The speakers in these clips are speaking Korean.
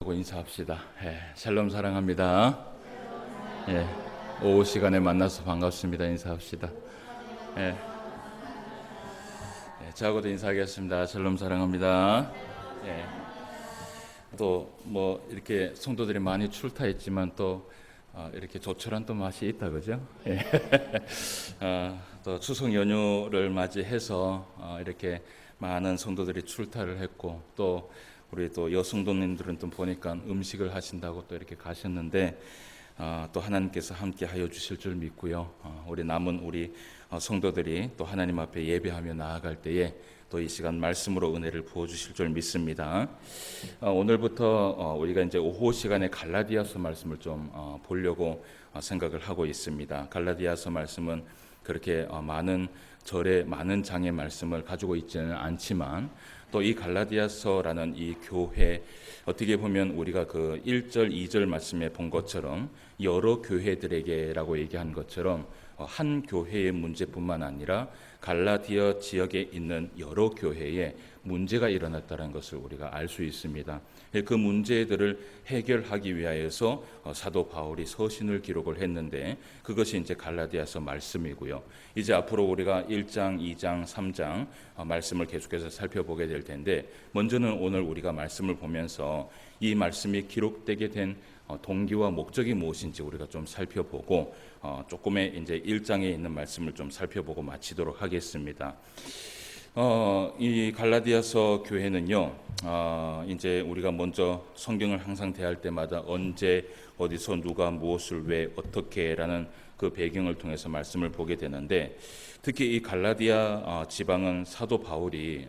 하고 인사합시다. 샬롬 사랑합니다. 오후 시간에 만나서 반갑습니다. 인사합시다. 저하고도 인사하겠습니다. 샬롬 사랑합니다. 또 뭐 이렇게 성도들이 많이 출타했지만 또 이렇게 조촐한 또 맛이 있다, 그죠? 또 추석 연휴를 맞이해서 이렇게 많은 성도들이 출타를 했고, 또 우리 또 여성도님들은 또 보니까 음식을 하신다고 또 이렇게 가셨는데, 또 하나님께서 함께 하여 주실 줄 믿고요. 우리 남은 우리 성도들이 또 하나님 앞에 예배하며 나아갈 때에 또 이 시간 말씀으로 은혜를 부어 주실 줄 믿습니다. 오늘부터 우리가 이제 오후 시간에 갈라디아서 말씀을 좀 보려고 생각을 하고 있습니다. 갈라디아서 말씀은 그렇게 많은 절에 많은 장의 말씀을 가지고 있지는 않지만, 또 이 갈라디아서라는 이 교회, 어떻게 보면 우리가 그 1절, 2절 말씀에 본 것처럼 여러 교회들에게라고 얘기한 것처럼 한 교회의 문제뿐만 아니라 갈라디아 지역에 있는 여러 교회에 문제가 일어났다는 것을 우리가 알 수 있습니다. 그 문제들을 해결하기 위하여서 사도 바울이 서신을 기록을 했는데, 그것이 이제 갈라디아서 말씀이고요. 이제 앞으로 우리가 1장, 2장, 3장 말씀을 계속해서 살펴보게 될 텐데, 먼저는 오늘 우리가 말씀을 보면서 이 말씀이 기록되게 된 동기와 목적이 무엇인지 우리가 좀 살펴보고, 조금의 이제 1장에 있는 말씀을 좀 살펴보고 마치도록 하겠습니다. 이 갈라디아서 교회는요, 이제 우리가 먼저 성경을 항상 대할 때마다 언제, 어디서, 누가, 무엇을, 왜, 어떻게라는 그 배경을 통해서 말씀을 보게 되는데, 특히 이 갈라디아 지방은 사도 바울이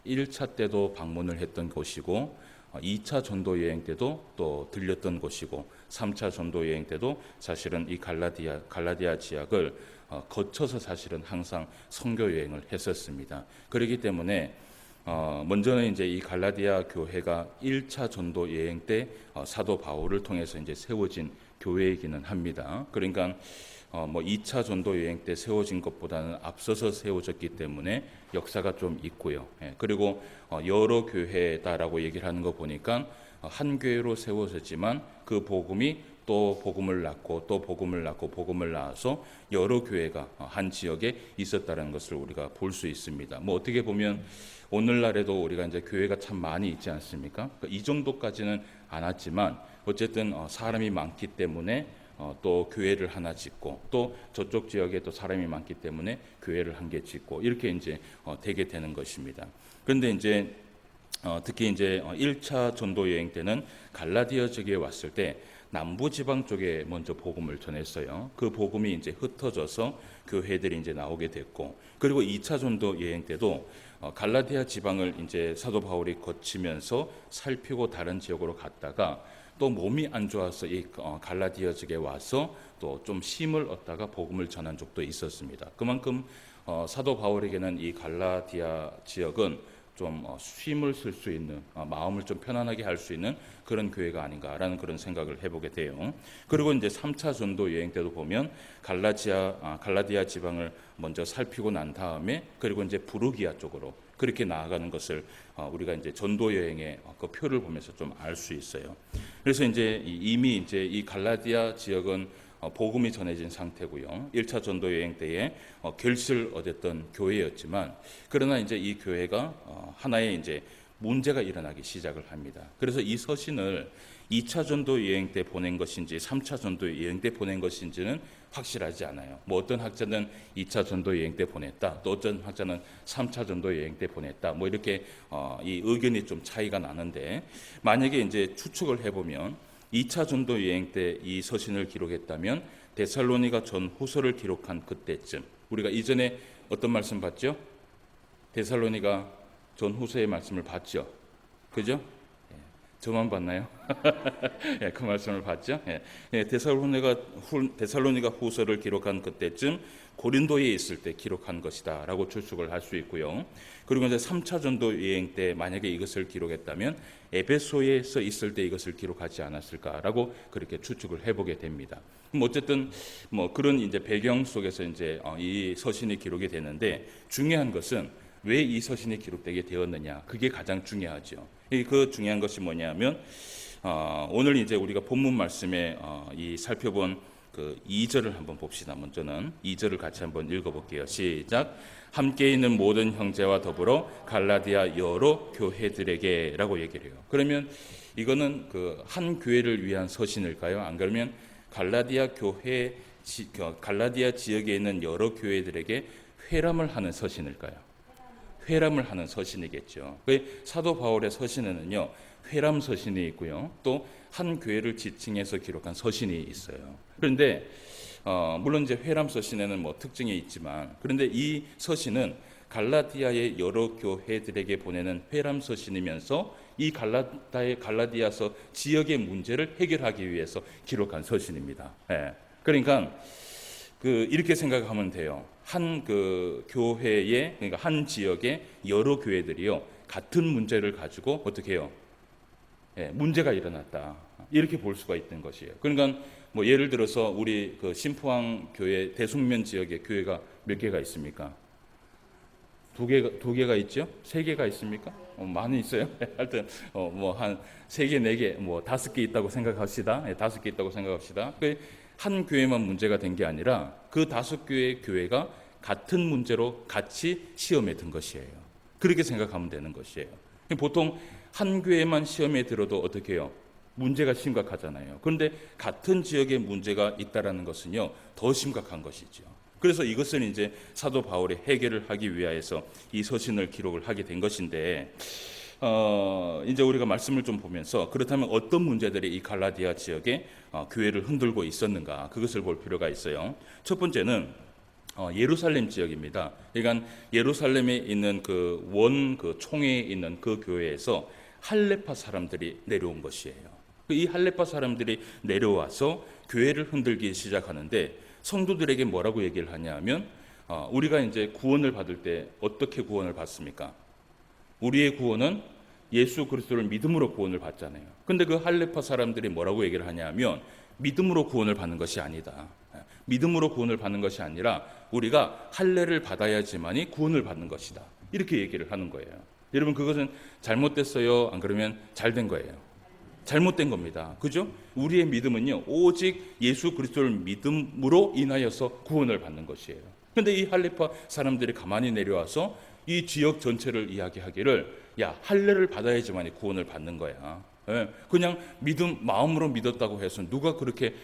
1차 때도 방문을 했던 곳이고, 2차 전도 여행 때도 또 들렸던 곳이고, 3차 전도 여행 때도 사실은 이 갈라디아 지역을 거쳐서 사실은 항상 선교 여행을 했었습니다. 그렇기 때문에 먼저는 이제 이 갈라디아 교회가 1차 전도 여행 때 사도 바울을 통해서 이제 세워진 교회이기는 합니다. 그러니까 뭐 2차 전도 여행 때 세워진 것보다는 앞서서 세워졌기 때문에 역사가 좀 있고요. 그리고 여러 교회다라고 얘기를 하는 거 보니까 한 교회로 세워졌지만 그 복음이 또 복음을 낳고 또 복음을 낳고 복음을 낳아서 여러 교회가 한 지역에 있었다는 것을 우리가 볼 수 있습니다. 뭐 어떻게 보면 오늘날에도 우리가 이제 교회가 참 많이 있지 않습니까? 이 정도까지는 않았지만 어쨌든 사람이 많기 때문에 또 교회를 하나 짓고, 또 저쪽 지역에 또 사람이 많기 때문에 교회를 한 개 짓고, 이렇게 이제 되게 되는 것입니다. 그런데 이제 특히 이제 1차 전도 여행 때는 갈라디아 지역에 왔을 때 남부 지방 쪽에 먼저 복음을 전했어요. 그 복음이 이제 흩어져서 교회들이 이제 나오게 됐고, 그리고 2차 전도 여행 때도 갈라디아 지방을 이제 사도 바울이 거치면서 살피고 다른 지역으로 갔다가 또 몸이 안 좋아서 이 갈라디아 지역에 와서 또 좀 힘을 얻다가 복음을 전한 적도 있었습니다. 그만큼 사도 바울에게는 이 갈라디아 지역은 좀 쉼을 쓸 수 있는, 마음을 좀 편안하게 할 수 있는 그런 교회가 아닌가라는 그런 생각을 해보게 돼요. 그리고 이제 3차 전도 여행 때도 보면 갈라디아 지방을 먼저 살피고 난 다음에, 그리고 이제 부르기아 쪽으로 그렇게 나아가는 것을 우리가 이제 전도 여행의 그 표를 보면서 좀 알 수 있어요. 그래서 이제 이미 이제 이 갈라디아 지역은 복음이 전해진 상태고요. 1차 전도 여행 때에 결실을 얻었던 교회였지만, 그러나 이제 이 교회가 하나의 이제 문제가 일어나기 시작을 합니다. 그래서 이 서신을 2차 전도 여행 때 보낸 것인지 3차 전도 여행 때 보낸 것인지는 확실하지 않아요. 뭐 어떤 학자는 2차 전도 여행 때 보냈다, 또 어떤 학자는 3차 전도 여행 때 보냈다, 뭐 이렇게 이 의견이 좀 차이가 나는데, 만약에 이제 추측을 해보면 2차 전도 여행 때 이 서신을 기록했다면 데살로니가 전후서를 기록한 그때쯤, 우리가 이전에 어떤 말씀 봤죠? 데살로니가 전후서의 말씀을 봤죠, 그죠? 저만 봤나요? 그 말씀을 봤죠. 데살로니가 후서를 기록한 그때쯤 고린도에 있을 때 기록한 것이다라고 추측을 할 수 있고요. 그리고 이제 3차 전도 여행 때 만약에 이것을 기록했다면 에베소에서 있을 때 이것을 기록하지 않았을까라고 그렇게 추측을 해보게 됩니다. 그럼 어쨌든 뭐 그런 이제 배경 속에서 이제 이 서신이 기록이 되는데, 중요한 것은 왜 이 서신이 기록되게 되었느냐, 그게 가장 중요하죠. 그 중요한 것이 뭐냐면 오늘 이제 우리가 본문 말씀에 이 살펴본 그 2절을 한번 봅시다. 먼저는 2절을 같이 한번 읽어볼게요. 시작. 함께 있는 모든 형제와 더불어 갈라디아 여러 교회들에게라고 얘기를 해요. 그러면 이거는 그 한 교회를 위한 서신일까요? 안 그러면 갈라디아 지역에 있는 여러 교회들에게 회람을 하는 서신일까요? 회람을 하는 서신이겠죠. 그 사도 바울의 서신에는요, 회람 서신이 있고요, 또 한 교회를 지칭해서 기록한 서신이 있어요. 그런데 물론 이제 회람 서신에는 뭐 특징이 있지만, 그런데 이 서신은 갈라디아의 여러 교회들에게 보내는 회람 서신이면서 이 갈라디아서 지역의 문제를 해결하기 위해서 기록한 서신입니다. 예. 그러니까 이렇게 생각하면 돼요. 한 교회에, 그러니까 한 지역의 여러 교회들이요, 같은 문제를 가지고 어떻게 해요? 예, 문제가 일어났다. 이렇게 볼 수가 있는 것이에요. 그러니까 뭐 예를 들어서 우리 신포항 교회 대숙면 지역에 교회가 몇 개가 있습니까? 두 개가 있죠? 세 개가 있습니까? 많이 있어요. 하여튼 뭐 한 세 개, 네 개, 뭐 5개 있다고 생각합시다. 5개 있다고 생각합시다. 한 교회만 문제가 된 게 아니라 그 5개의 교회가 같은 문제로 같이 시험에 든 것이에요. 그렇게 생각하면 되는 것이에요. 보통 한 교회만 시험에 들어도 어떻게 해요? 문제가 심각하잖아요. 그런데 같은 지역에 문제가 있다라는 것은요, 더 심각한 것이죠. 그래서 이것은 이제 사도 바울이 해결을 하기 위하여서 이 서신을 기록을 하게 된 것인데, 이제 우리가 말씀을 좀 보면서 그렇다면 어떤 문제들이 이 갈라디아 지역에 교회를 흔들고 있었는가, 그것을 볼 필요가 있어요. 첫 번째는 예루살렘 지역입니다. 그러니까 예루살렘에 있는 총회에 있는 그 교회에서 할레파 사람들이 내려온 것이에요. 이 할레파 사람들이 내려와서 교회를 흔들기 시작하는데, 성도들에게 뭐라고 얘기를 하냐면, 우리가 이제 구원을 받을 때 어떻게 구원을 받습니까? 우리의 구원은 예수 그리스도를 믿음으로 구원을 받잖아요. 근데 그 할레파 사람들이 뭐라고 얘기를 하냐면, 믿음으로 구원을 받는 것이 아니다. 믿음으로 구원을 받는 것이 아니라 우리가 할례를 받아야지만이 구원을 받는 것이다. 이렇게 얘기를 하는 거예요. 여러분, 그것은 잘못됐어요? 안 그러면 잘된 거예요? 잘못된 겁니다. 그죠? 우리의 믿음은요, 오직 예수 그리스도를 믿음으로 인하여서 구원을 받는 것이에요. 그런데 이 할레파 사람들이 가만히 내려와서 이 지역 전체를 이야기하기를, 야, 할례를 받아야지만이 구원을 받는 거야. 예, 그냥 마음으로 믿었다고 해서 누가 그렇게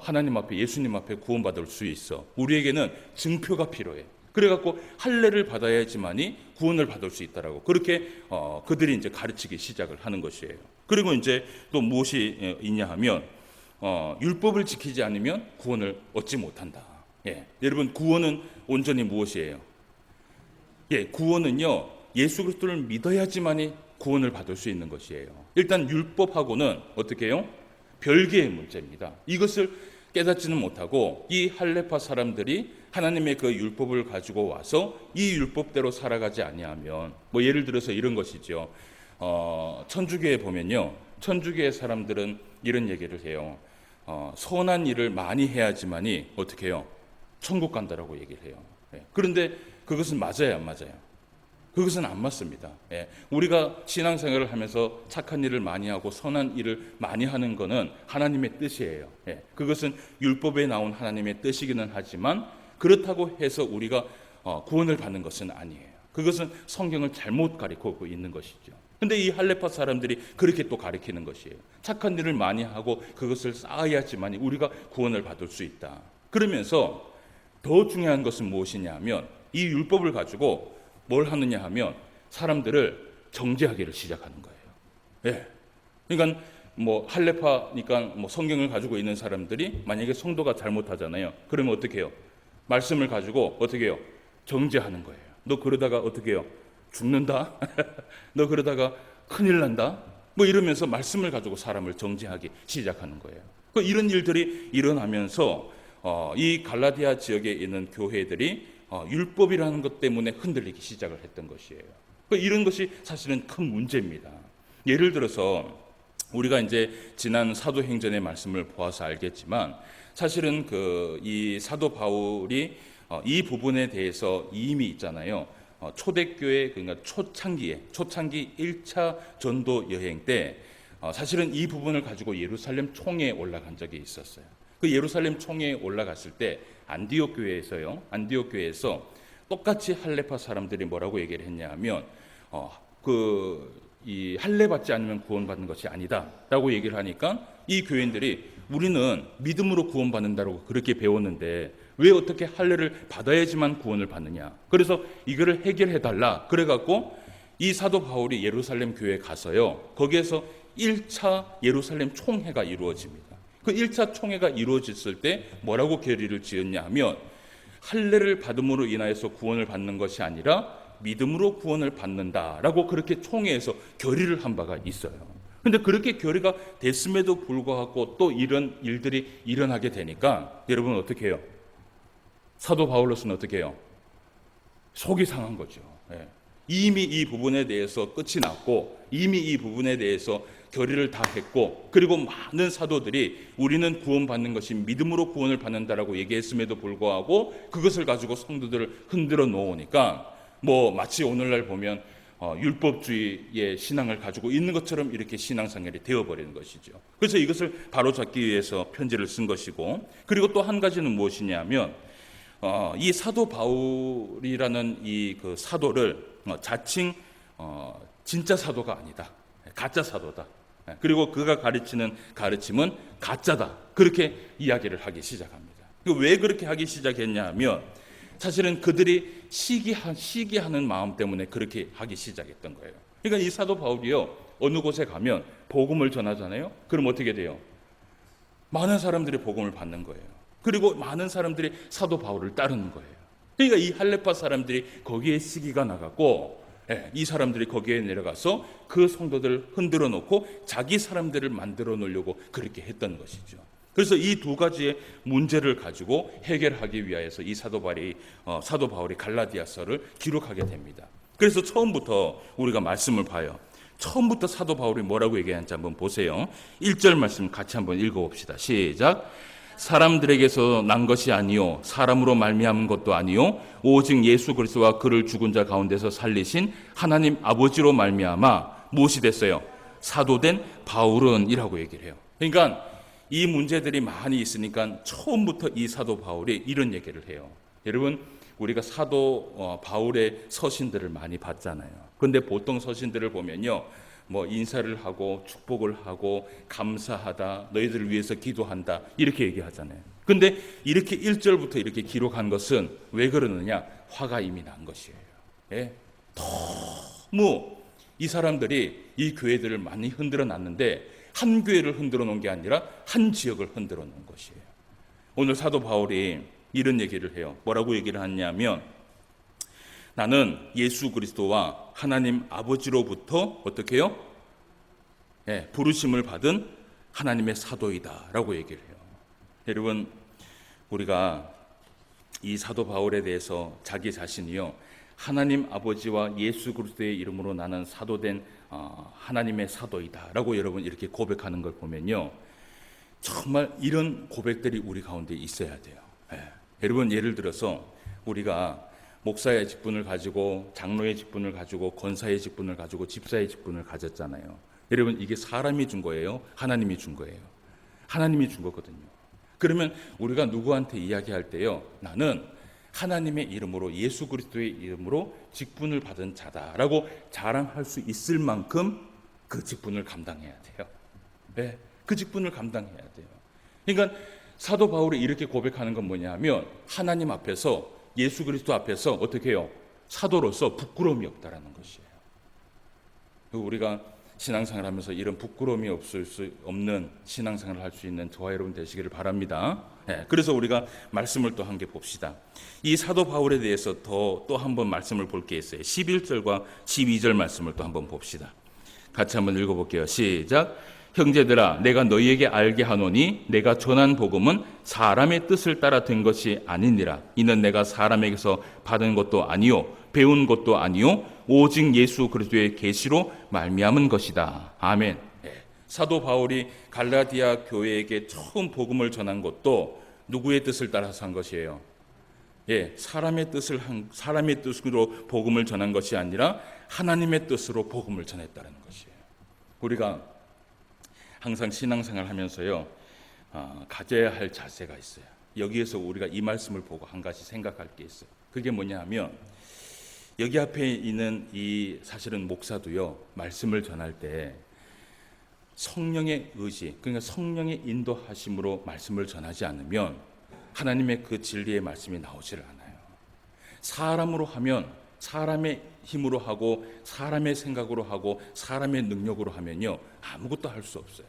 하나님 앞에, 예수님 앞에 구원받을 수 있어? 우리에게는 증표가 필요해. 그래갖고 할례를 받아야지만이 구원을 받을 수 있다라고, 그렇게 그들이 이제 가르치기 시작을 하는 것이에요. 그리고 이제 또 무엇이 있냐 하면, 율법을 지키지 않으면 구원을 얻지 못한다. 예, 여러분, 구원은 온전히 무엇이에요? 예, 구원은요, 예수 그리스도를 믿어야지만이 구원을 받을 수 있는 것이에요. 일단 율법하고는 어떻게 해요? 별개의 문제입니다. 이것을 깨닫지는 못하고 이 할레파 사람들이 하나님의 그 율법을 가지고 와서 이 율법대로 살아가지 아니하면, 뭐 예를 들어서 이런 것이죠. 천주교에 보면요, 천주교의 사람들은 이런 얘기를 해요. 선한 일을 많이 해야지만이 어떻게 해요? 천국 간다라고 얘기를 해요. 예. 그런데 그것은 맞아요, 안 맞아요? 그것은 안 맞습니다. 예. 우리가 신앙생활을 하면서 착한 일을 많이 하고 선한 일을 많이 하는 것은 하나님의 뜻이에요. 예. 그것은 율법에 나온 하나님의 뜻이기는 하지만, 그렇다고 해서 우리가 구원을 받는 것은 아니에요. 그것은 성경을 잘못 가르치고 있는 것이죠. 근데 이 할레파 사람들이 그렇게 또 가르치는 것이에요. 착한 일을 많이 하고 그것을 쌓아야지만 우리가 구원을 받을 수 있다. 그러면서 더 중요한 것은 무엇이냐 하면, 이 율법을 가지고 뭘 하느냐 하면 사람들을 정죄하기를 시작하는 거예요. 예. 그러니까 뭐 할레파니까 뭐 성경을 가지고 있는 사람들이 만약에 성도가 잘못하잖아요. 그러면 어떻게 해요? 말씀을 가지고 어떻게 해요? 정죄하는 거예요. 너 그러다가 어떻게 해요? 죽는다? 너 그러다가 큰일 난다? 뭐 이러면서 말씀을 가지고 사람을 정죄하기 시작하는 거예요. 이런 일들이 일어나면서 이 갈라디아 지역에 있는 교회들이 율법이라는 것 때문에 흔들리기 시작을 했던 것이에요. 이런 것이 사실은 큰 문제입니다. 예를 들어서 우리가 이제 지난 사도행전의 말씀을 보아서 알겠지만, 사실은 이 사도 바울이 이 부분에 대해서 이미 있잖아요. 초대교회, 그러니까 초창기 1차 전도 여행 때 사실은 이 부분을 가지고 예루살렘 총회에 올라간 적이 있었어요. 그 예루살렘 총회에 올라갔을 때 안디옥 교회에서 똑같이 할례파 사람들이 뭐라고 얘기를 했냐면 이 할례 받지 않으면 구원받는 것이 아니다라고 얘기를 하니까 이 교인들이 우리는 믿음으로 구원받는다고 그렇게 배웠는데 왜 어떻게 할례를 받아야지만 구원을 받느냐. 그래서 이거를 해결해 달라. 그래갖고 이 사도 바울이 예루살렘 교회에 가서요. 거기에서 1차 예루살렘 총회가 이루어집니다. 그 1차 총회가 이루어졌을 때 뭐라고 결의를 지었냐 하면 할례를 받음으로 인하여서 구원을 받는 것이 아니라 믿음으로 구원을 받는다라고 그렇게 총회에서 결의를 한 바가 있어요. 근데 그렇게 결의가 됐음에도 불구하고 또 이런 일들이 일어나게 되니까 여러분 어떻게 해요? 사도 바울로서는 어떻게 해요? 속이 상한 거죠. 이미 이 부분에 대해서 끝이 났고 이미 이 부분에 대해서 결의를 다 했고 그리고 많은 사도들이 우리는 구원받는 것이 믿음으로 구원을 받는다라고 얘기했음에도 불구하고 그것을 가지고 성도들을 흔들어 놓으니까 마치 오늘날 보면 율법주의의 신앙을 가지고 있는 것처럼 이렇게 신앙생활이 되어버리는 것이죠. 그래서 이것을 바로잡기 위해서 편지를 쓴 것이고 그리고 또 한 가지는 무엇이냐면 이 사도 바울이라는 이 그 사도를 자칭 진짜 사도가 아니다. 가짜 사도다. 그리고 그가 가르치는 가르침은 가짜다. 그렇게 이야기를 하기 시작합니다. 왜 그렇게 하기 시작했냐 하면 사실은 그들이 시기하는 마음 때문에 그렇게 하기 시작했던 거예요. 그러니까 이 사도 바울이요. 어느 곳에 가면 복음을 전하잖아요. 그럼 어떻게 돼요? 많은 사람들이 복음을 받는 거예요. 그리고 많은 사람들이 사도 바울을 따르는 거예요. 그러니까 이 할례파 사람들이 거기에 시기가 나갔고 이 사람들이 거기에 내려가서 그 성도들을 흔들어 놓고 자기 사람들을 만들어 놓으려고 그렇게 했던 것이죠. 그래서 이 두 가지의 문제를 가지고 해결하기 위하여서 이 사도 바울이 갈라디아서를 기록하게 됩니다. 그래서 처음부터 우리가 말씀을 봐요. 처음부터 사도 바울이 뭐라고 얘기하는지 한번 보세요. 1절 말씀 같이 한번 읽어봅시다. 시작. 사람들에게서 난 것이 아니요 사람으로 말미암은 것도 아니요 오직 예수 그리스도와 그를 죽은 자 가운데서 살리신 하나님 아버지로 말미암아 무엇이 됐어요? 사도된 바울은 이라고 얘기를 해요. 그러니까 이 문제들이 많이 있으니까 처음부터 이 사도 바울이 이런 얘기를 해요. 여러분 우리가 사도 바울의 서신들을 많이 봤잖아요. 그런데 보통 서신들을 보면요 인사를 하고 축복을 하고 감사하다 너희들을 위해서 기도한다 이렇게 얘기하잖아요. 근데 이렇게 1절부터 이렇게 기록한 것은 왜 그러느냐? 화가 이미 난 것이에요. 너무 이 사람들이 이 교회들을 많이 흔들어 놨는데 한 교회를 흔들어 놓은 게 아니라 한 지역을 흔들어 놓은 것이에요. 오늘 사도 바울이 이런 얘기를 해요. 뭐라고 얘기를 하냐면 나는 예수 그리스도와 하나님 아버지로부터 어떻게 해요? 부르심을 받은 하나님의 사도이다 라고 얘기를 해요. 여러분 우리가 이 사도 바울에 대해서 자기 자신이요 하나님 아버지와 예수 그리스도의 이름으로 나는 사도된 하나님의 사도이다 라고 여러분 이렇게 고백하는 걸 보면요 정말 이런 고백들이 우리 가운데 있어야 돼요. 여러분 예를 들어서 우리가 목사의 직분을 가지고 장로의 직분을 가지고 권사의 직분을 가지고 집사의 직분을 가졌잖아요. 여러분 이게 사람이 준 거예요? 하나님이 준 거예요? 하나님이 준 거거든요. 그러면 우리가 누구한테 이야기할 때요 나는 하나님의 이름으로 예수 그리스도의 이름으로 직분을 받은 자다라고 자랑할 수 있을 만큼 그 직분을 감당해야 돼요. 그 직분을 감당해야 돼요. 그러니까 사도 바울이 이렇게 고백하는 건 뭐냐면 하나님 앞에서 예수 그리스도 앞에서 어떻게 해요? 사도로서 부끄러움이 없다라는 것이에요. 우리가 신앙생활을 하면서 이런 부끄러움이 없을 수 없는 신앙생활을 할 수 있는 저와 여러분 되시기를 바랍니다. 그래서 우리가 말씀을 또 한 개 봅시다. 이 사도 바울에 대해서 또 한 번 말씀을 볼 게 있어요. 11절과 12절 말씀을 또 한번 봅시다. 같이 한번 읽어볼게요. 시작. 형제들아 내가 너희에게 알게 하노니 내가 전한 복음은 사람의 뜻을 따라 된 것이 아니니라. 이는 내가 사람에게서 받은 것도 아니요 배운 것도 아니요 오직 예수 그리스도의 계시로 말미암은 것이다. 아멘. 사도 바울이 갈라디아 교회에게 처음 복음을 전한 것도 누구의 뜻을 따라서 한 것이에요? 사람의 뜻으로 복음을 전한 것이 아니라 하나님의 뜻으로 복음을 전했다는 것이에요. 우리가 항상 신앙생활 하면서요, 가져야 할 자세가 있어요. 여기에서 우리가 이 말씀을 보고 한 가지 생각할 게 있어요. 그게 뭐냐 하면, 여기 앞에 있는 이 사실은 목사도요, 말씀을 전할 때 성령의 의지, 그러니까 성령의 인도하심으로 말씀을 전하지 않으면 하나님의 그 진리의 말씀이 나오지를 않아요. 사람으로 하면, 사람의 힘으로 하고 사람의 생각으로 하고 사람의 능력으로 하면요, 아무것도 할 수 없어요.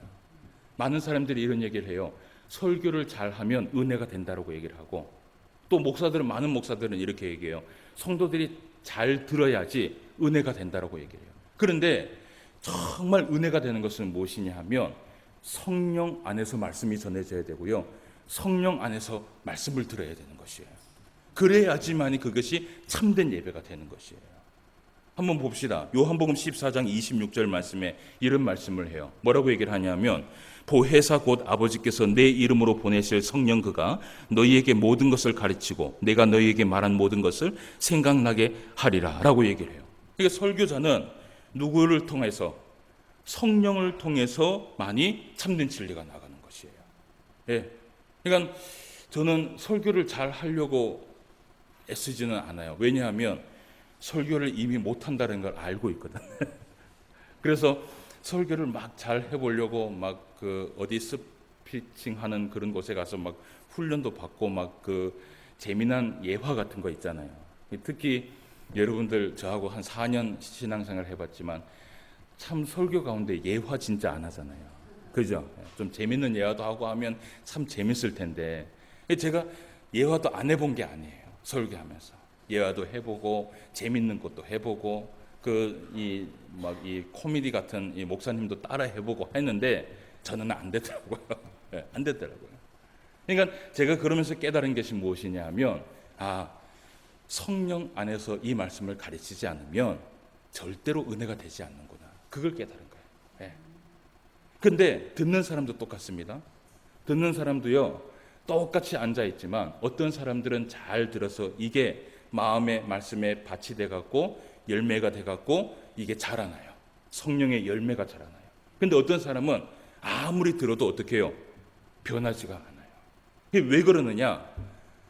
많은 사람들이 이런 얘기를 해요. 설교를 잘하면 은혜가 된다고 얘기를 하고, 또 많은 목사들은 이렇게 얘기해요. 성도들이 잘 들어야지 은혜가 된다고 얘기해요. 그런데 정말 은혜가 되는 것은 무엇이냐 하면, 성령 안에서 말씀이 전해져야 되고요, 성령 안에서 말씀을 들어야 되는 것이에요. 그래야지만이 그것이 참된 예배가 되는 것이에요. 한번 봅시다. 요한복음 14장 26절 말씀에 이런 말씀을 해요. 뭐라고 얘기를 하냐면, 보혜사 곧 아버지께서 내 이름으로 보내실 성령 그가 너희에게 모든 것을 가르치고 내가 너희에게 말한 모든 것을 생각나게 하리라 라고 얘기를 해요. 그러니까 설교자는 누구를 통해서? 성령을 통해서 많이 참된 진리가 나가는 것이에요. 예. 그러니까 저는 설교를 잘 하려고 애쓰지는 않아요. 왜냐하면 설교를 이미 못한다는 걸 알고 있거든. 그래서 설교를 막 잘 해보려고 막 그 어디 스피칭하는 그런 곳에 가서 막 훈련도 받고 막 그 재미난 예화 같은 거 있잖아요. 특히 여러분들 저하고 한 4년 신앙생활 해봤지만 참 설교 가운데 예화 진짜 안 하잖아요. 그죠? 좀 재밌는 예화도 하고 하면 참 재밌을 텐데, 제가 예화도 안 해본 게 아니에요. 설교하면서 예화도 해보고 재밌는 것도 해보고 이 코미디 같은 이 목사님도 따라 해보고 했는데 저는 안 되더라고요. 네, 안 되더라고요. 그러니까 제가 그러면서 깨달은 것이 무엇이냐 하면, 성령 안에서 이 말씀을 가르치지 않으면 절대로 은혜가 되지 않는구나. 그걸 깨달은 거예요. 네. 근데 듣는 사람도 똑같습니다. 듣는 사람도요, 똑같이 앉아 있지만 어떤 사람들은 잘 들어서 이게 마음의 말씀에 밭이 돼갖고 열매가 돼갖고 이게 자라나요. 성령의 열매가 자라나요. 근데 어떤 사람은 아무리 들어도 어떻게 해요? 변하지가 않아요. 왜 그러느냐?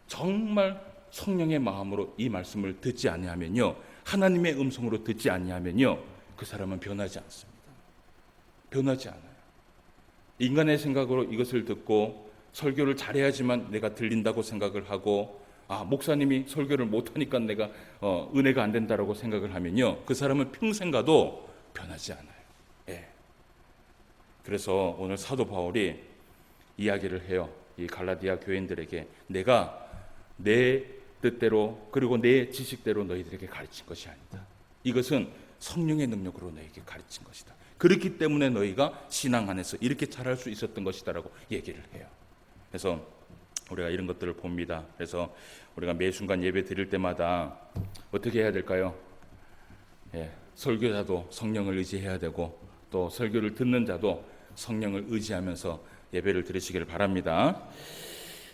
정말 성령의 마음으로 이 말씀을 듣지 아니하면요, 하나님의 음성으로 듣지 아니하면요, 그 사람은 변하지 않습니다. 변하지 않아요. 인간의 생각으로 이것을 듣고 설교를 잘해야지만 내가 들린다고 생각을 하고, 목사님이 설교를 못하니까 내가 은혜가 안 된다라고 생각을 하면요, 그 사람은 평생 가도 변하지 않아요. 예. 그래서 오늘 사도 바울이 이야기를 해요. 이 갈라디아 교인들에게 내가 내 뜻대로 그리고 내 지식대로 너희들에게 가르친 것이 아니다. 이것은 성령의 능력으로 너희에게 가르친 것이다. 그렇기 때문에 너희가 신앙 안에서 이렇게 잘할 수 있었던 것이다라고 얘기를 해요. 그래서 우리가 이런 것들을 봅니다. 그래서 우리가 매 순간 예배 드릴 때마다 어떻게 해야 될까요? 설교자도 성령을 의지해야 되고 또 설교를 듣는 자도 성령을 의지하면서 예배를 드리시기를 바랍니다.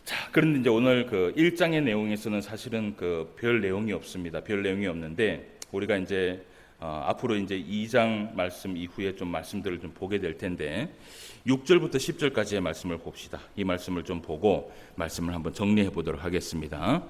자, 그런데 이제 오늘 그 1장의 내용에서는 사실은 그 별 내용이 없습니다. 별 내용이 없는데 우리가 이제 앞으로 이제 2장 말씀 이후에 좀 말씀들을 좀 보게 될 텐데 6절부터 10절까지의 말씀을 봅시다. 이 말씀을 좀 보고 말씀을 한번 정리해 보도록 하겠습니다.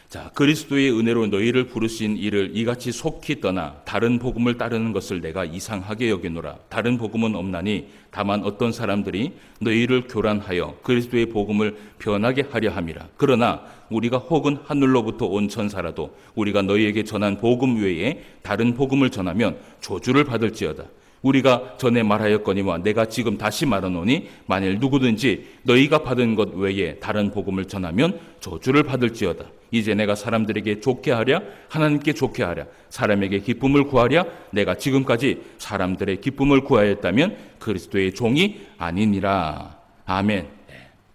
자, 그리스도의 은혜로 너희를 부르신 이를 이같이 속히 떠나 다른 복음을 따르는 것을 내가 이상하게 여기노라. 다른 복음은 없나니 다만 어떤 사람들이 너희를 교란하여 그리스도의 복음을 변하게 하려 함이라. 그러나 우리가 혹은 하늘로부터 온 천사라도 우리가 너희에게 전한 복음 외에 다른 복음을 전하면 저주를 받을지어다. 우리가 전에 말하였거니와 내가 지금 다시 말하노니 만일 누구든지 너희가 받은 것 외에 다른 복음을 전하면 저주를 받을지어다. 이제 내가 사람들에게 좋게 하랴 하나님께 좋게 하랴 사람에게 기쁨을 구하랴 내가 지금까지 사람들의 기쁨을 구하였다면 그리스도의 종이 아니니라. 아멘.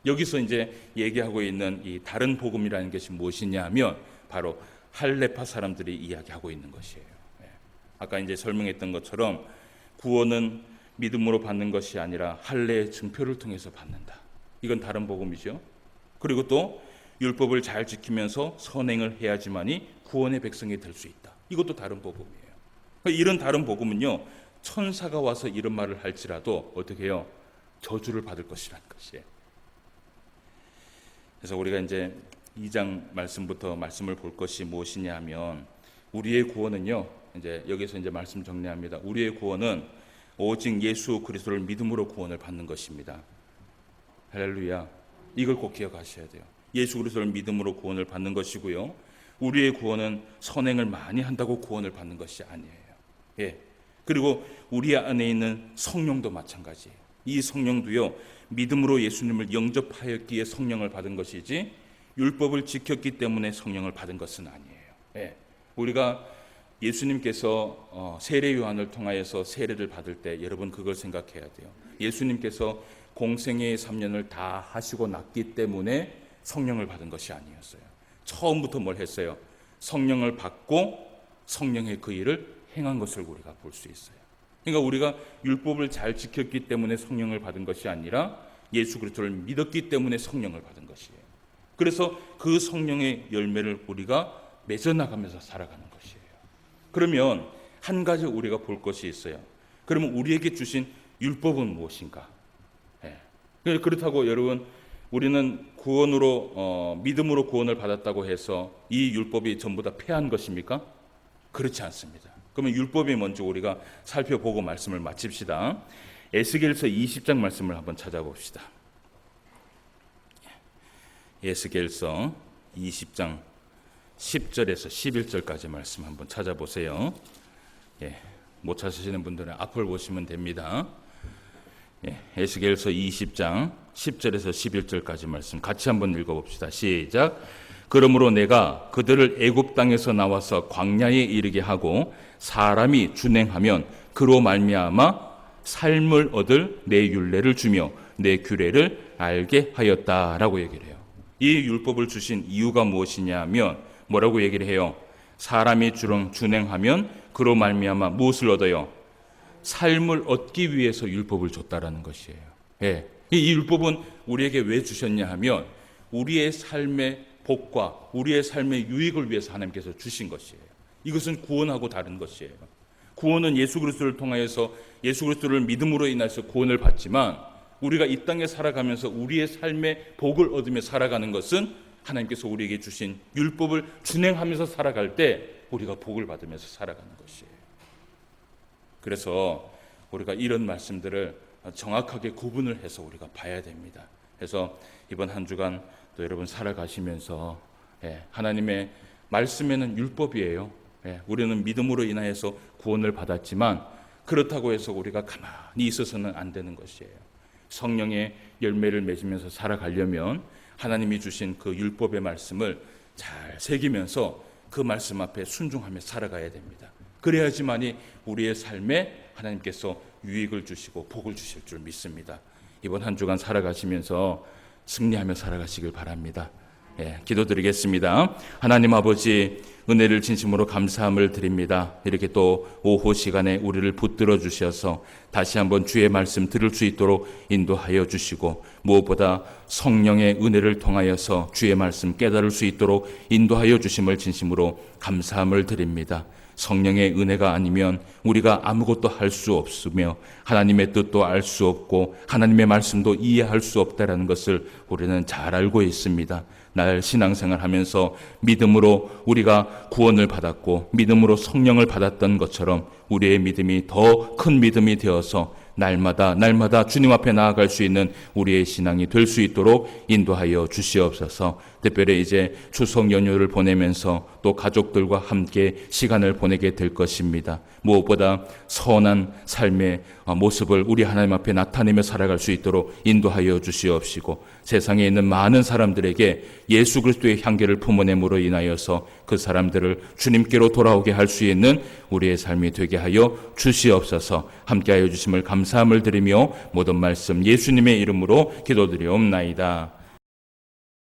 여기서 이제 얘기하고 있는 이 다른 복음이라는 것이 무엇이냐 하면 바로 할레파 사람들이 이야기하고 있는 것이에요. 아까 이제 설명했던 것처럼 구원은 믿음으로 받는 것이 아니라 할례의 증표를 통해서 받는다. 이건 다른 복음이죠. 그리고 또 율법을 잘 지키면서 선행을 해야지만이 구원의 백성이 될 수 있다. 이것도 다른 복음이에요. 이런 다른 복음은요, 천사가 와서 이런 말을 할지라도 어떻게 해요? 저주를 받을 것이라는 것이에요. 그래서 우리가 이제 2장 말씀부터 말씀을 볼 것이 무엇이냐 하면, 우리의 구원은요, 이제 여기서 이제 말씀 정리합니다. 우리의 구원은 오직 예수 그리스도를 믿음으로 구원을 받는 것입니다. 할렐루야. 이걸 꼭 기억하셔야 돼요. 예수 그리스도를 믿음으로 구원을 받는 것이고요. 우리의 구원은 선행을 많이 한다고 구원을 받는 것이 아니에요. 예. 그리고 우리 안에 있는 성령도 마찬가지예요. 이 성령도요, 믿음으로 예수님을 영접하였기에 성령을 받은 것이지 율법을 지켰기 때문에 성령을 받은 것은 아니에요. 예. 우리가 예수님께서 세례 요한을 통하여서 세례를 받을 때 여러분 그걸 생각해야 돼요. 예수님께서 공생애의 3년을 다 하시고 났기 때문에 성령을 받은 것이 아니었어요. 처음부터 뭘 했어요? 성령을 받고 성령의 그 일을 행한 것을 우리가 볼 수 있어요. 그러니까 우리가 율법을 잘 지켰기 때문에 성령을 받은 것이 아니라 예수 그리스도를 믿었기 때문에 성령을 받은 것이에요. 그래서 그 성령의 열매를 우리가 맺어나가면서 살아가는 것이에요. 그러면 한 가지 우리가 볼 것이 있어요. 그러면 우리에게 주신 율법은 무엇인가? 예. 그렇다고 여러분, 우리는 구원으로 믿음으로 구원을 받았다고 해서 이 율법이 전부 다 폐한 것입니까? 그렇지 않습니다. 그러면 율법이 먼저 우리가 살펴보고 말씀을 마칩시다. 에스겔서 20장 말씀을 한번 찾아봅시다. 에스겔서 20장 10절에서 11절까지 말씀 한번 찾아보세요. 예, 못 찾으시는 분들은 앞을 보시면 됩니다. 예, 에스겔서 20장 10절에서 11절까지 말씀 같이 한번 읽어봅시다. 시작. 그러므로 내가 그들을 애굽 땅에서 나와서 광야에 이르게 하고 사람이 준행하면 그로 말미암아 삶을 얻을 내 율례를 주며 내 규례를 알게 하였다라고 얘기를 해요. 이 율법을 주신 이유가 무엇이냐 하면 뭐라고 얘기를 해요? 사람이 준행하면 그로 말미암아 무엇을 얻어요? 삶을 얻기 위해서 율법을 줬다라는 것이에요. 예. 이 율법은 우리에게 왜 주셨냐 하면 우리의 삶의 복과 우리의 삶의 유익을 위해서 하나님께서 주신 것이에요. 이것은 구원하고 다른 것이에요. 구원은 예수 그리스도를 통하여서 예수 그리스도를 믿음으로 인해서 구원을 받지만 우리가 이 땅에 살아가면서 우리의 삶의 복을 얻으며 살아가는 것은 하나님께서 우리에게 주신 율법을 준행하면서 살아갈 때 우리가 복을 받으면서 살아가는 것이에요. 그래서 우리가 이런 말씀들을 정확하게 구분을 해서 우리가 봐야 됩니다. 그래서 이번 한 주간 또 여러분 살아가시면서 하나님의 말씀에는 율법이에요. 우리는 믿음으로 인하여서 구원을 받았지만 그렇다고 해서 우리가 가만히 있어서는 안 되는 것이에요. 성령의 열매를 맺으면서 살아가려면 하나님이 주신 그 율법의 말씀을 잘 새기면서 그 말씀 앞에 순종하며 살아가야 됩니다. 그래야지만이 우리의 삶에 하나님께서 유익을 주시고 복을 주실 줄 믿습니다. 이번 한 주간 살아가시면서 승리하며 살아가시길 바랍니다. 기도드리겠습니다. 하나님 아버지, 은혜를 진심으로 감사함을 드립니다. 이렇게 또 오후 시간에 우리를 붙들어 주셔서 다시 한번 주의 말씀 들을 수 있도록 인도하여 주시고 무엇보다 성령의 은혜를 통하여서 주의 말씀 깨달을 수 있도록 인도하여 주심을 진심으로 감사함을 드립니다. 성령의 은혜가 아니면 우리가 아무것도 할 수 없으며 하나님의 뜻도 알 수 없고 하나님의 말씀도 이해할 수 없다라는 것을 우리는 잘 알고 있습니다. 날 신앙생활 하면서 믿음으로 우리가 구원을 받았고 믿음으로 성령을 받았던 것처럼 우리의 믿음이 더 큰 믿음이 되어서 날마다 주님 앞에 나아갈 수 있는 우리의 신앙이 될 수 있도록 인도하여 주시옵소서. 특별히 이제 추석 연휴를 보내면서 또 가족들과 함께 시간을 보내게 될 것입니다. 무엇보다 선한 삶의 모습을 우리 하나님 앞에 나타내며 살아갈 수 있도록 인도하여 주시옵시고 세상에 있는 많은 사람들에게 예수 그리스도의 향기를 품어냄으로 인하여서 그 사람들을 주님께로 돌아오게 할 수 있는 우리의 삶이 되게 하여 주시옵소서. 함께하여 주심을 감사함을 드리며 모든 말씀 예수님의 이름으로 기도드리옵나이다.